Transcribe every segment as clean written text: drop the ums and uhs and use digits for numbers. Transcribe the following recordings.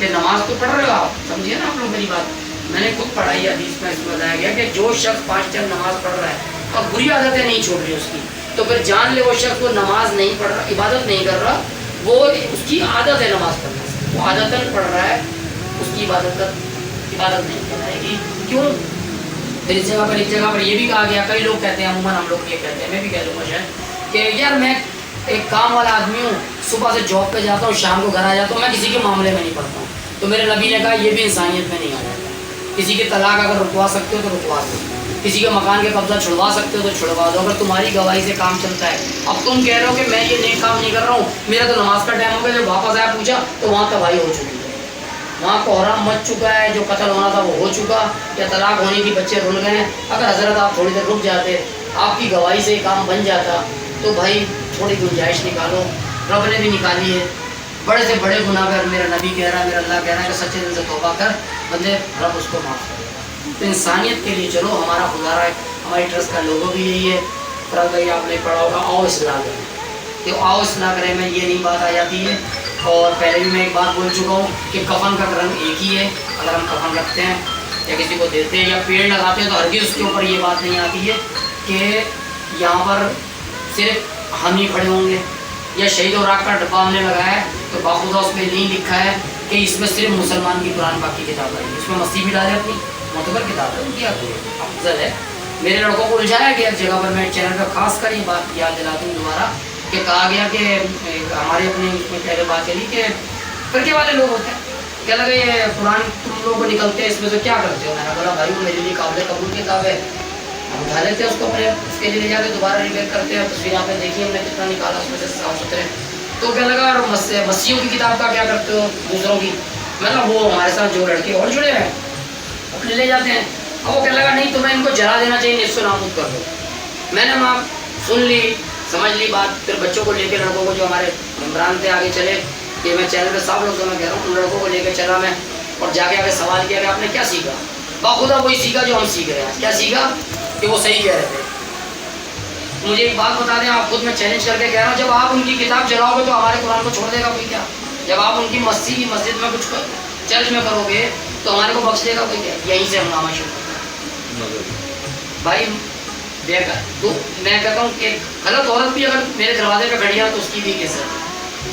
کہ نماز تو پڑھ رہے ہو آپ، سمجھیے نا آپ لوگ میری بات. میں نے خود پڑھائی حدیث میں اس میں بتایا گیا کہ جو شخص 5 ٹائم نماز پڑھ رہا ہے اور بری عادتیں نہیں چھوڑ رہی اس کی، تو پھر جان لے وہ شخص وہ نماز نہیں پڑھ رہا، عبادت نہیں کر رہا، وہ اس کی عادت ہے نماز پڑھنے سے، وہ عادتاً پڑھ رہا ہے، اس کی عبادت نہیں کرائے گی. کیوں؟ پھر اس جگہ پر ایک جگہ پر یہ بھی کہا گیا، کئی لوگ کہتے ہیں، عموماً ہم لوگ یہ کہتے ہیں، میں بھی کہہ دوں گا شاید، کہ یار میں ایک کام والا آدمی ہوں، صبح سے جاب پہ جاتا ہوں، شام کو گھر آ جاتا ہوں، میں کسی کے معاملے میں نہیں پڑھتا ہوں. تو میرے نبی نے کہا یہ بھی انسانیت میں نہیں آ جاتا. کسی کے طلاق اگر رکوا سکتے ہو تو رکوا دو، کسی کے مکان کے قبضہ چھڑوا سکتے ہو تو چھڑوا دو، اگر تمہاری گواہی سے کام چلتا ہے. اب تم کہہ رہے ہو کہ میں یہ نیک کام نہیں کر رہا ہوں، میرا تو نماز کا ٹائم ہو گیا، جب واپس آیا پوچھا تو وہاں تباہی ہو چکی ہے، وہاں کوہرام مچ چکا ہے، جو قتل ہونا تھا وہ ہو چکا، یا طلاق ہونے کی بچے رول گئے ہیں. اگر حضرت آپ تھوڑی دیر رک جاتے، آپ کی گواہی سے کام بن جاتا، تو بھائی تھوڑی گنجائش نکالو. رب نے بھی نکالی ہے. بڑے سے بڑے گناہ کر، میرا نبی کہہ رہا ہے، میرا اللہ کہہ رہا ہے کہ سچے دل سے توبہ کر، بندے رب اس کو معاف کرے گا. تو انسانیت کے لیے چلو، ہمارا خدا ہے، ہماری ٹرسٹ کا لوگو بھی یہی ہے. فرض ہے آپ نے پڑھا ہوگا آؤ اصلاح کریں، کہ آؤ اصلاح کریں میں یہ نہیں بات آ جاتی ہے. اور پہلے بھی میں ایک بات بول چکا ہوں کہ کفن کا رنگ ایک ہی ہے. اگر ہم کفن رکھتے ہیں یا کسی کو دیتے ہیں یا پیڑ لگاتے ہیں تو ہرگز اس کے اوپر یہ بات نہیں آتی ہے کہ یہاں پر صرف ہم ہی کھڑے ہوں گے، یا شہید اور راک کا ڈبہ ہم نے لگایا ہے تو باخودہ اس میں نہیں لکھا ہے کہ اس میں صرف مسلمان کی قرآن پاک کی کتاب ہے، اس میں مسیح بھی ڈالے اپنی معتبر کتاب ہے، ان کی افضل ہے. میرے لڑکوں کو الجھایا گیا ایک جگہ پر، میں چینل پر خاص کر یہ بات یاد دلاتا ہوں دوبارہ، کہ کہا گیا کہ ہمارے اپنے اس میں پہلے بات چلی کہ فرقے والے لوگ ہوتے ہیں، کیا لگے یہ قرآن تم لوگوں کو نکلتے ہیں اس میں سے کیا کرتے ہو؟ میں نے بولا بھائی وہ میرے لیے قابل قبول کتاب ہے، ہم اٹھا لیتے ہیں اس کو اپنے اس کے لیے لے جا کے دوبارہ ریپیئر کرتے ہیں. تصویر آپ نے دیکھی ہم نے کتنا نکالا اس میں سے صاف ستھرے. تو کیا لگا اور مسیحوں کی کتاب کا کیا کرتے ہو دوسروں کی؟ میں نے وہ ہمارے ساتھ جو لڑکے اور جڑے ہیں اپنے لے جاتے ہیں. اب وہ کہنے لگا نہیں تمہیں ان کو جلا دینا چاہیے، نیست و نابود کر دو. میں نے وہاں سن لی، سمجھ لی بات. پھر بچوں کو لے کے لڑکوں کو جو ہمارے ممبران تھے آگے چلے، کہ میں چینل پہ صاحب لوگ سے میں کہہ رہا ہوں، ان لڑکوں کو لے کے چلا میں، اور جا کے آگے سوال کیا کہ آپ نے کیا سیکھا؟ باخودہ وہی سیکھا جو ہم سیکھ رہے ہیں. کیا سیکھا؟ کہ وہ صحیح کہہ رہے تھے. مجھے ایک بات بتا دیں، آپ خود میں چیلنج کر کے کہہ رہا ہوں، جب آپ ان کی کتاب جلاؤ گے تو ہمارے قرآن کو چھوڑ دے گا کوئی کیا؟ جب آپ ان کی مسجد میں کچھ چرچ میں کرو گے تو ہمارے کو بخش دے گا کوئی کیا؟ یہیں سے ہنگامہ شروع ہوتا ہے. بھائی دیکھ تو میں کہتا ہوں کہ غلط عورت بھی اگر میرے دروازے پہ کھڑی ہے تو اس کی بھی کیسے،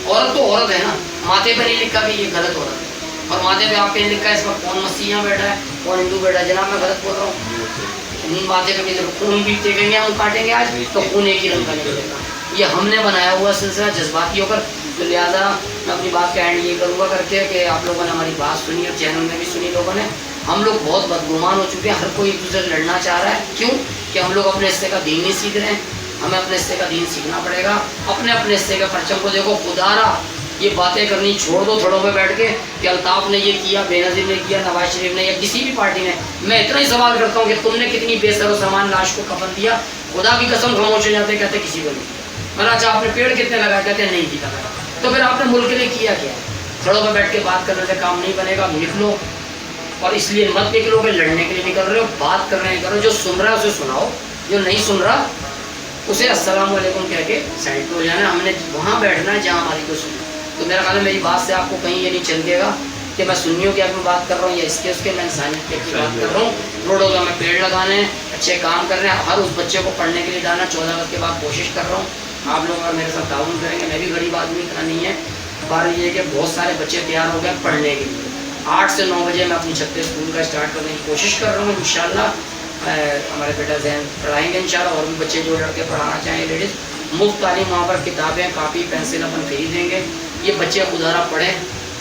عورت تو عورت ہے نا. ماتھے پہ نہیں لکھا کہ یہ غلط عورت ہے، اور ماتھے پہ آپ کے لکھا ہے اس وقت کون مسیحیاں بیٹھا ہے کون ہندو بیٹھا ہے. جناب میں غلط بول رہا ہوں؟ ماتھے پہ کسی خون پیتے گئے ہیں، ہم کاٹیں گے آج تو خون ایک ہی رنگ کا نکلے گا. یہ ہم نے بنایا ہوا سلسلہ جذباتی ہو کر. تو لہٰذا میں اپنی بات کا اینڈ یہ کروں گا کر کے کہ آپ لوگوں نے ہماری بات سنی اور چینل میں بھی سنی لوگوں نے. ہم لوگ بہت بدگمان ہو چکے ہیں، ہر کوئی ایک دوسرے سے لڑنا چاہ رہا ہے. کیوں؟ کہ ہم لوگ اپنے حصے کا دین نہیں سیکھ رہے ہیں. ہمیں اپنے حصے کا دین سیکھنا پڑے گا. اپنے حصے کے پرچم کو دیکھو. خدارا یہ باتیں کرنی چھوڑ دو تھوڑوں پہ بیٹھ کے کہ الطاف نے یہ کیا، بے نظیر نے کیا، نواز شریف نے یا کسی بھی پارٹی نے. میں اتنا ہی سوال کرتا ہوں کہ تم نے کتنی بے سر و سامان لاش کو کفن دیا؟ خدا کی قسم خاموش ہو جاتے کہتے کسی کو نہیں. میں نے اچھا آپ نے پیڑ کتنے لگائے؟ کہتے نہیں کیا. تو پھر آپ نے ملک کے لیے کیا کیا؟ تھوڑوں پہ بیٹھ کے بات کرنے سے کام نہیں بنے گا. نکلو، اور اس لیے مت نکلو کہ لڑنے کے لیے نکل رہے ہو. بات کرنے نہیں کر رہے ہو. جو سن رہا ہے اسے سناؤ، جو نہیں سن رہا اسے السلام علیکم کہہ کے سائڈ پہ ہو جانا. ہم نے وہاں بیٹھنا ہے جہاں ہماری کو سننا. تو میرا خیال ہے میری بات سے آپ کو کہیں یہ نہیں چلے گا کہ میں سنیوں کی آپ میں بات کر رہا ہوں یا اس کے میں انسانیت کی بات کر رہا ہوں. روڈوں کا میں پیڑ لگانے ہیں، اچھے کام کر رہے ہیں، ہر اس بچے کو پڑھنے کے لیے ڈالنا. 14 اگست کے بعد کوشش کر رہا ہوں. آپ لوگ اگر میرے ساتھ تعاون کریں گے، میں بھی غریب آدمی اتنا نہیں ہے. بات یہ ہے کہ بہت سارے بچے تیار ہو گئے پڑھنے کے لیے. 8 سے 9 بجے میں اپنی چھت پہ اسکول کا اسٹارٹ کرنے کی کوشش کر رہا ہوں. انشاءاللہ ہمارے بیٹا ذہن پڑھائیں گے انشاءاللہ. اور بھی بچے جو لڑکے پڑھانا چاہیں لیڈیز، مفت تعلیم وہاں پر، کتابیں کاپی پینسل اپن خرید دیں گے. یہ بچے خدارا پڑھیں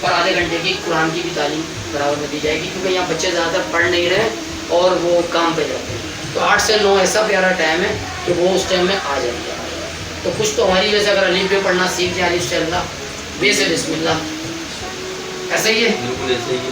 اور آدھے گھنٹے کی قرآن کی بھی تعلیم برابر میں دی جائے گی، کیونکہ یہاں بچے زیادہ تر پڑھ نہیں رہے اور وہ کام پہ جاتے ہیں. تو 8 سے 9 ایسا پیارا ٹائم ہے کہ وہ اس ٹائم میں آ جائیں گے. تو کچھ تو ہماری وجہ سے اگر الف بے پڑھنا سیکھ جائے، الف سے اللہ، بے سے بسم اللہ، ایسا ہی ہے.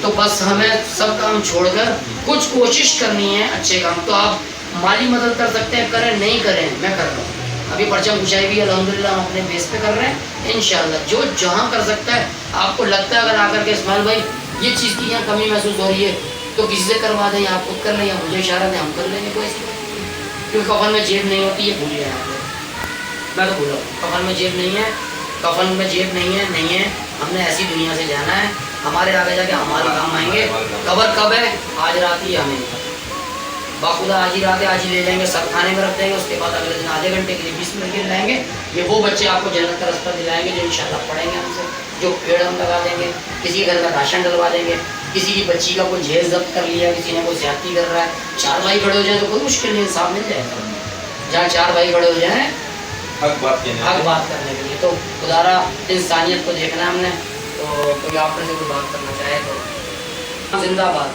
تو بس ہمیں سب کام چھوڑ کر کچھ کوشش کرنی ہے اچھے کام. تو آپ مالی مدد کر سکتے ہیں، کریں نہیں کریں، میں کر رہا ہوں. ابھی پرچم کشائی بھی الحمدللہ ہم اپنے بیس پہ کر رہے ہیں انشاءاللہ. جو جہاں کر سکتا ہے. آپ کو لگتا ہے اگر آ کر کے اسماعیل بھائی یہ چیز کی یہاں کمی محسوس ہو رہی ہے تو کسی سے کروا دیں، یا آپ خود کر لیں یا مجھے اشارہ دیں، ہم کر لیں گے. کوئی ایسی بات نہیں ہے. کیونکہ کفن میں جیب نہیں ہوتی، یہ بھول جائیں. میں تو بھولا کفن میں جیب نہیں ہے، کفن میں جیب نہیں ہے ہم نے ایسی دنیا سے جانا ہے، ہمارے آگے جا کے ہمارے کام آئیں گے. قبر کب ہے؟ آج رات ہی ہمیں باخدا آج ہی رات ہے، آج ہی لے جائیں گے، سب کھانے میں رکھ دیں گے، اس کے بعد اگلے دن آدھے گھنٹے کے لیے 20 منٹ کے لیے لائیں گے. یہ وہ بچے آپ کو جنت کا رستہ دلائیں گے جو انشاءاللہ پڑھیں گے ہم سے، جو پیڑ ہم لگا دیں گے، کسی کے گھر کا راشن ڈلوا دیں گے، کسی کی بچی کا کوئی جہیز ضبط کر لیا، کسی نے کوئی زیادتی کر رہا ہے، 4 بھائی کھڑے ہو جائیں تو کوئی مشکل نہیں، انصاف مل جائے گا. جہاں 4 بھائی کھڑے ہو جائیں حق بات کرنے کے لیے. تو خدارا انسانیت کو دیکھنا ہے ہم نے. تو کوئی آپ نے سے کوئی بات کرنا چاہے تو زندہ باد.